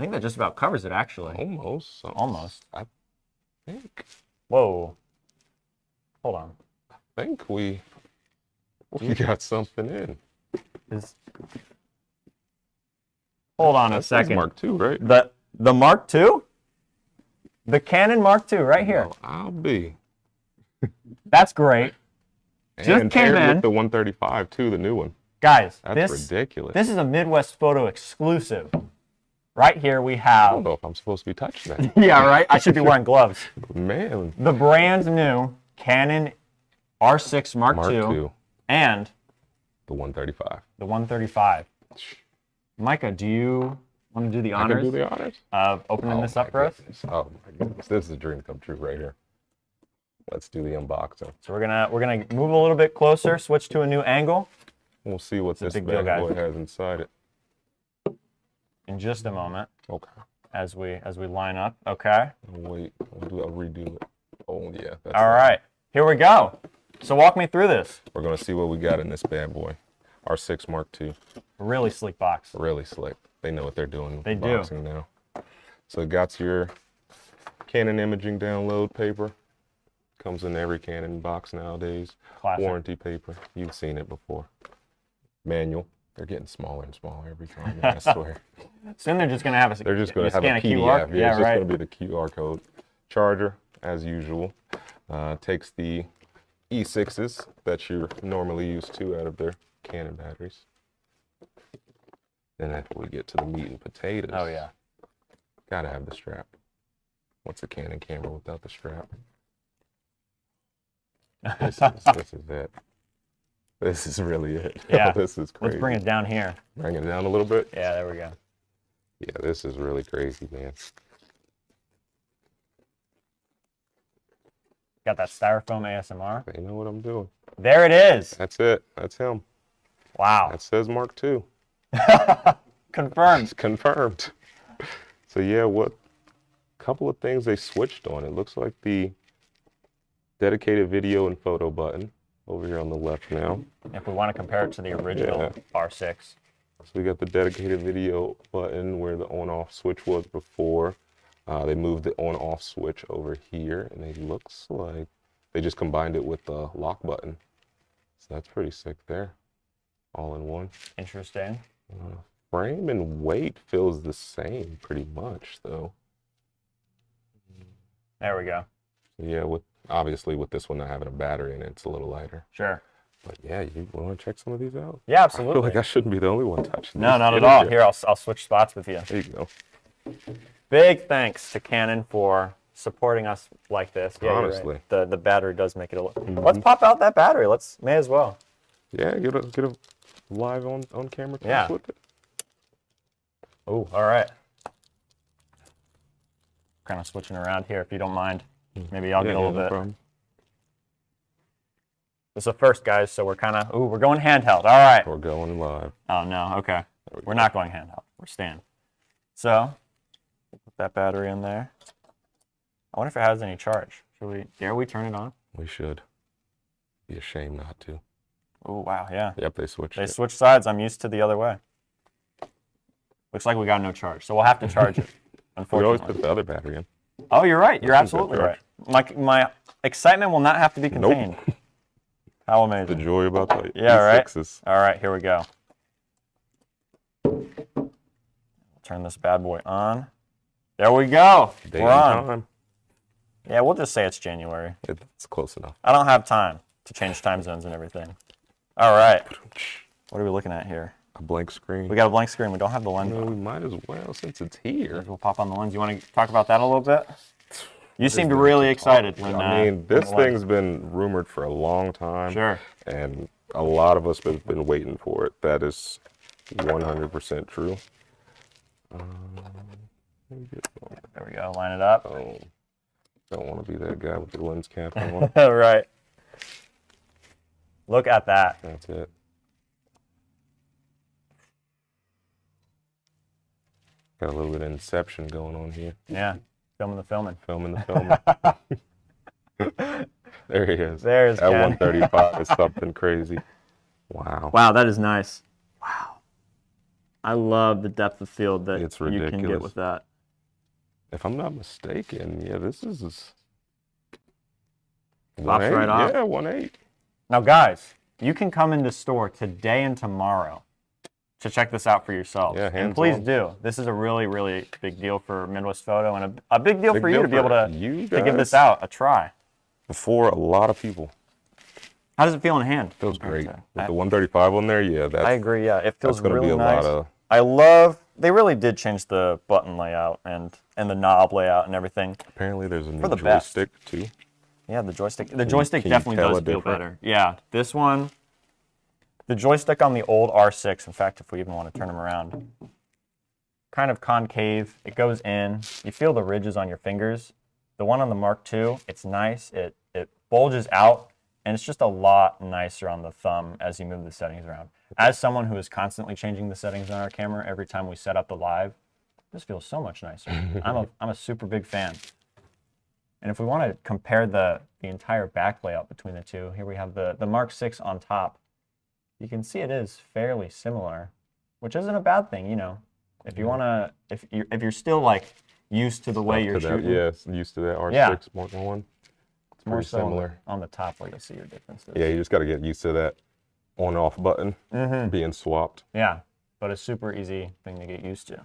think that just about covers it, actually. Almost. Almost. I think. Whoa. Hold on. I think we got something in. Hold on a That's second. Mark II, right? The Mark II? The Canon Mark II, right here. No, I'll be. That's great. Just And came paired in. with the 135 too, the new one. Guys, That's ridiculous. This is a Midwest Photo exclusive. Right here we I have. don't know if I'm supposed to be touching that. Yeah, right? I should be wearing gloves. Man. The brand new Canon R6 Mark II and the 135. the 135. Micah, do you want to do the honors? I can do the honors of opening this up for us? Oh my goodness, this is a dream come true right here. Let's do the unboxing. So we're gonna move a little bit closer, switch to a new angle. We'll see what this bad boy has inside it in just a moment. Okay. As we line up. Okay. Wait, I'll redo it. Oh yeah. That's all right. Here we go. So walk me through this. We're gonna see what we got in this bad boy. R6 Mark II. Really sleek box. Really slick. They know what they're doing. They do. Now. So it got your Canon imaging download paper. Comes in every Canon box nowadays. Classic. Warranty paper. You've seen it before. Manual. They're getting smaller and smaller every time. I swear. Soon they're just gonna have a. They're just gonna have a PDF. QR. Yeah, it's just gonna be the QR code. Charger, as usual. Takes the E6s that you're normally used to out of their Canon batteries. Then after we get to the meat and potatoes. Oh yeah. Gotta have the strap. What's a Canon camera without the strap? This is it. This is really it. Yeah. This is crazy. Let's bring it down here. Bring it down a little bit? Yeah, there we go. Yeah, this is really crazy, man. Got that styrofoam ASMR. They know what I'm doing. There it is. That's it. That's him. Wow. That says Mark II. Confirmed. It's confirmed. So yeah, what couple of things they switched on. It looks like the dedicated video and photo button over here on the left now. If we want to compare it to the original R6. So we got the dedicated video button where the on-off switch was before. They moved the on-off switch over here, and it looks like they just combined it with the lock button. So that's pretty sick there, all in one. Interesting. Frame and weight feels the same pretty much, though. There we go. Yeah, obviously with this one not having a battery in it, it's a little lighter. Sure. But yeah, you want to check some of these out? Yeah, absolutely. I feel like I shouldn't be the only one touching these. No, not at all. Here, I'll switch spots with you. There you go. Big thanks to Canon for supporting us like this. Yeah, honestly. Right. The battery does make it a little... Let's pop out that battery. May as well. Yeah, get a live on camera yeah. with it. Oh, all right. Kind of switching around here, if you don't mind. Maybe I'll get a little bit. Problem. This is the first, guys, so we're kind of... Ooh, we're going handheld. All right. We're going live. Oh, no. Okay. We're not going handheld. We're staying. So, put that battery in there. I wonder if it has any charge. Dare we turn it on? We should. Be ashamed not to. Oh, wow, yeah. Yep, they switched They switched sides. I'm used to the other way. Looks like we got no charge, so we'll have to charge it, unfortunately. We always put the other battery in. Oh, you're right. You're absolutely right. My excitement will not have to be contained. Nope. How amazing. The joy about the E6s. All right, here we go. Turn this bad boy on. There we go. We're on. Time. Yeah, we'll just say it's January. It's close enough. I don't have time to change time zones and everything. All right. What are we looking at here? A blank screen. We got a blank screen. We don't have the lens. No, we might as well since it's here. We'll pop on the lens. You want to talk about that a little bit? You seemed really excited when. I mean, this thing's been rumored for a long time. Sure. And a lot of us have been waiting for it. That is 100% true. There we go. Line it up. Oh, don't want to be that guy with the lens cap on. Right. Look at that. That's it. Got a little bit of Inception going on here. Yeah. Filming the filming. Filming the filming. There he is. There's That Ken. 135 is something crazy. Wow. Wow, that is nice. Wow. I love the depth of field that It's you can get ridiculous. with that. If I'm not mistaken, yeah, this is Pops right off. Yeah, 1.8. Now, guys, you can come into store today and tomorrow to check this out for yourselves. Yeah, and please hands-on. do. This is a really, really big deal for Midwest Photo, and a big deal Big for you deal to be able for to you give this guys. out a try. Before a lot of people. How does it feel in hand? Feels great. Okay. With the 135 on there, yeah, that's I agree. Yeah, it feels gonna really be a nice. lot of. I love. They really did change the button layout and the knob layout and everything. Apparently, there's a new the best. joystick too. Yeah, the joystick. The joystick can you definitely tell does it feel different? better. Yeah, this one. The joystick on the old R6. In fact, if we even want to turn them around, kind of concave. It goes in. You feel the ridges on your fingers. The one on the Mark II, it's nice. It bulges out, and it's just a lot nicer on the thumb as you move the settings around. As someone who is constantly changing the settings on our camera every time we set up the live, this feels so much nicer. I'm a super big fan. And if we want to compare the entire back layout between the two, here we have the Mark VI on top. You can see it is fairly similar, which isn't a bad thing, you know. If you want to, if you're still like used to the way you're shooting, Yeah, used to that R6 Yeah. Mark I. it's more pretty so similar. on the top where you see your differences. Yeah, you just got to get used to that on-off button being swapped. Yeah, but a super easy thing to get used to.